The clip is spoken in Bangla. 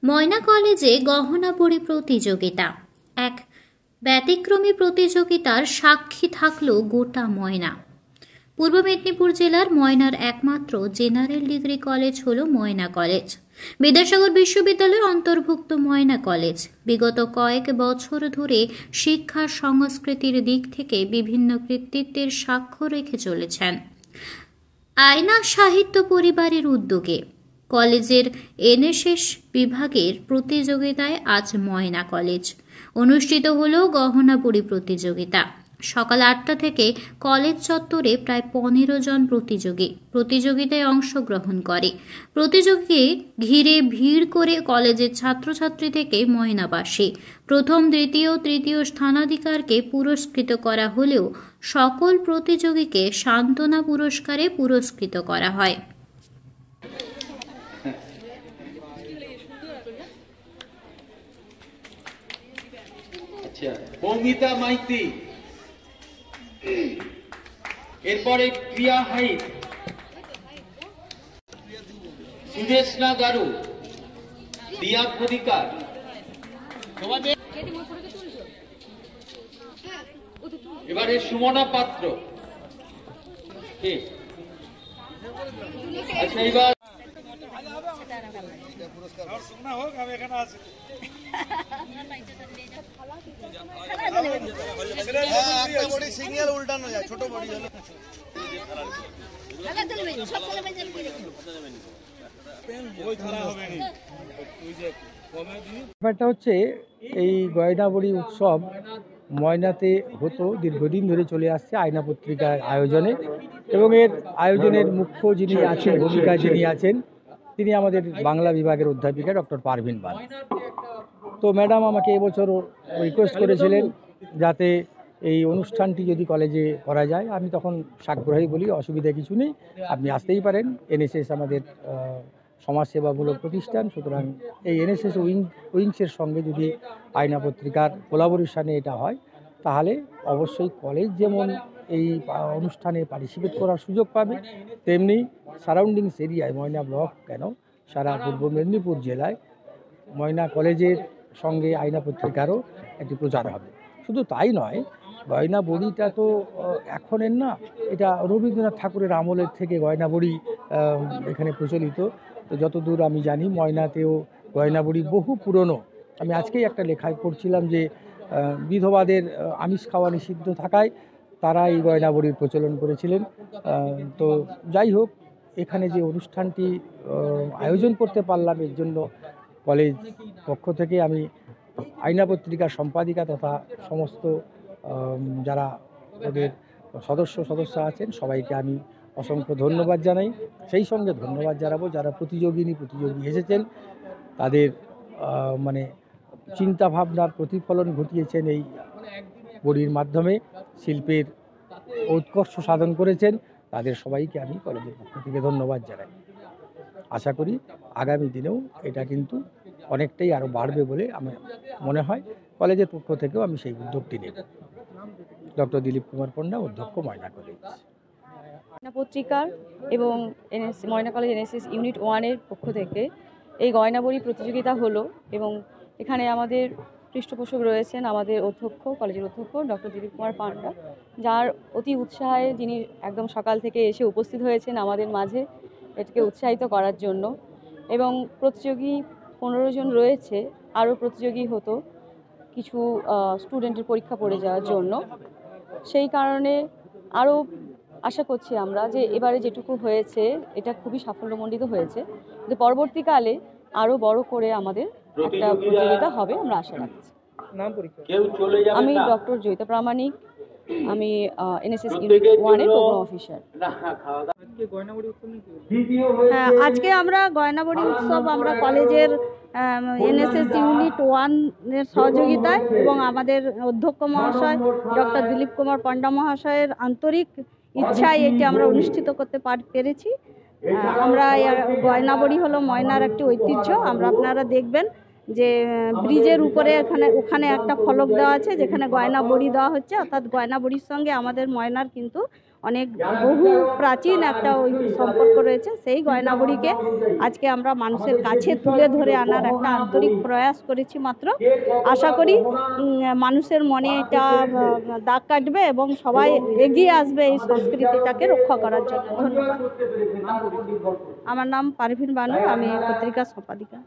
ময়না কলেজে গহনা পড়ি প্রতিযোগিতা। এক ব্যতিক্রমী প্রতিযোগিতার সাক্ষী থাকলো গোটা ময়না। পূর্ব মেদিনীপুর জেলার ময়নার একমাত্র জেনারেল ডিগ্রি কলেজ হলো ময়না কলেজ। বিদ্যাসাগর বিশ্ববিদ্যালয়ের অন্তর্ভুক্ত ময়না কলেজ বিগত কয়েক বছর ধরে শিক্ষা সংস্কৃতির দিক থেকে বিভিন্ন কৃতিত্বের সাক্ষ্য রেখে চলেছেন। আয়না সাহিত্য পরিবারের উদ্যোগে কলেজের এনএসএস বিভাগের প্রতিযোগিতায় আজ ময়না কলেজ অনুষ্ঠিত হলো গহনা পড়ি প্রতিযোগিতা। সকাল 8টা থেকে কলেজ চত্বরে প্রায় 15 জন প্রতিযোগিতায় অংশগ্রহণ করে। প্রতিযোগী ঘিরে ভিড় করে কলেজের ছাত্রছাত্রী থেকে ময়নাবাসী প্রথম, দ্বিতীয়, তৃতীয় স্থানাধিকারকে পুরস্কৃত করা হলেও সকল প্রতিযোগীকে সান্ত্বনা পুরস্কারে পুরস্কৃত করা হয়। মৌমিতা মাইতি, এরপরে প্রিয়া হাইত, সুদেশনা গারু, দিয়া খদিকার, এবারে সুমনা পাত্র। আচ্ছা, এবার সিগন্যাল উল্টানো যায়, ছোট বড়ি হলো ব্যাপারটা হচ্ছে এই গয়নাবড়ি উৎসব ময়নাতে হতো, দীর্ঘদিন ধরে চলে আসছে আয়না পত্রিকার আয়োজনে, এবং এর আয়োজনের মুখ্য যিনি আছেন, ভূমিকা যিনি আছেন, তিনি আমাদের বাংলা বিভাগের অধ্যাপিকা ডক্টর পারভিন বান। তো ম্যাডাম আমাকে এবছর রিকোয়েস্ট করেছিলেন যাতে এই অনুষ্ঠানটি যদি কলেজে করা যায়। আমি তখন সাগ্রহী বলি, অসুবিধা কিছু নেই, আপনি আসতেই পারেন। এনএসএস আমাদের সমাজসেবামূলক প্রতিষ্ঠান, সুতরাং এই এনএসএস উইংসের সঙ্গে যদি আয়না পত্রিকার কোলাবোরেশনে এটা হয়, তাহলে অবশ্যই কলেজ যেমন এই অনুষ্ঠানে পার্টিসিপেট করার সুযোগ পাবে, তেমনি সারাউন্ডিংস এরিয়ায় ময়না ব্লক কেন, সারা পূর্ব মেদিনীপুর জেলায় ময়না কলেজের সঙ্গে আয়না পত্রিকারও একটি প্রচার হবে। শুধু তাই নয়, গয়না বড়িটা তো এখনের না, এটা রবীন্দ্রনাথ ঠাকুরের আমলের থেকে গয়না বড়ি এখানে প্রচলিত। তো যতদূর আমি জানি ময়নাতেও গয়না বড়ি বহু পুরনো। আমি আজকেই একটা লেখায় পড়ছিলাম যে বিধবাদের আমিষ খাওয়া নিষিদ্ধ থাকায় তারা এই গয়না বড়ির প্রচলন করেছিলেন। তো যাই হোক, এখানে যে অনুষ্ঠানটি আয়োজন করতে পারলাম, এর জন্য কলেজ পক্ষ থেকে আমি আয়না পত্রিকার সম্পাদিকা তথা সমস্ত যারা ওদের সদস্য আছেন সবাইকে আমি অসংখ্য ধন্যবাদ জানাই। সেই সঙ্গে ধন্যবাদ জানাবো যারা প্রতিযোগী এসেছেন, তাদের মানে চিন্তাভাবনার প্রতিফলন ঘটিয়েছেন, এই বড়ির মাধ্যমে শিল্পের উৎকর্ষ সাধন করেছেন, তাদের সবাইকে আমি কলেজের পক্ষ থেকে ধন্যবাদ জানাই। আশা করি আগামী দিনেও এটা কিন্তু অনেকটাই আরও বাড়বে বলে আমার মনে হয়। কলেজের পক্ষ থেকেও আমি সেই উদ্যোগটি নেব। ডক্টর দিলীপ কুমার পণ্ডা, অধ্যক্ষ, ময়না কলেজ। ময়না পত্রিকার এবং ময়না কলেজ এনএসএস ইউনিট 1-এর পক্ষ থেকে এই গয়নাবড়ি প্রতিযোগিতা হলো, এবং এখানে আমাদের পৃষ্ঠপোষক রয়েছেন আমাদের অধ্যক্ষ, কলেজের অধ্যক্ষ ডক্টর দিলীপ কুমার পাণ্ডা, যার অতি উৎসাহে যিনি একদম সকাল থেকে এসে উপস্থিত হয়েছেন আমাদের মাঝে এটাকে উৎসাহিত করার জন্য। এবং প্রতিযোগী 15 জন রয়েছে, আরও প্রতিযোগী হতো কিছু স্টুডেন্টের পরীক্ষা পড়ে যাওয়ার জন্য। সেই কারণে আরও আশা করছি আমরা যে এবারে যেটুকু হয়েছে এটা খুবই সাফল্যমণ্ডিত হয়েছে, কিন্তু পরবর্তীকালে আরও বড় করে আমাদের একটা প্রতিযোগিতা হবে আমরা আশা রাখছি। আমি ডক্টর জয়িতা প্রামাণিক, আমি এনএসএস ইউনিট 1-এর প্রোগ্রাম অফিসার। হ্যাঁ, আজকে আমরা গয়নাবড়ি উৎসব আমরা কলেজের এনএসএস ইউনিট 1-এর সহযোগিতায় এবং আমাদের অধ্যক্ষ মহাশয় ডক্টর দিলীপ কুমার পাণ্ডা মহাশয়ের আন্তরিক ইচ্ছায় এটি আমরা অনুষ্ঠিত করতে পেরেছি। আমরা গয়নাবড়ি হলো ময়নার একটি ঐতিহ্য। আপনারা দেখবেন যে ব্রিজের উপরে ওখানে একটা ফলক দেওয়া আছে যেখানে গয়না বড়ি দেওয়া হচ্ছে, অর্থাৎ গয়না বড়ির সঙ্গে আমাদের ময়নার কিন্তু অনেক বহু প্রাচীন একটা ওই সম্পর্ক রয়েছে। সেই গয়নাবড়িকে আজকে আমরা মানুষের কাছে তুলে ধরে আনার একটা আন্তরিক প্রয়াস করেছি মাত্র। আশা করি মানুষের মনে এটা দাগ কাটবে এবং সবাই এগিয়ে আসবে এই সংস্কৃতিটাকে রক্ষা করার জন্য। ধন্যবাদ। আমার নাম পারভিন বানু, আমি পত্রিকার সম্পাদিকা।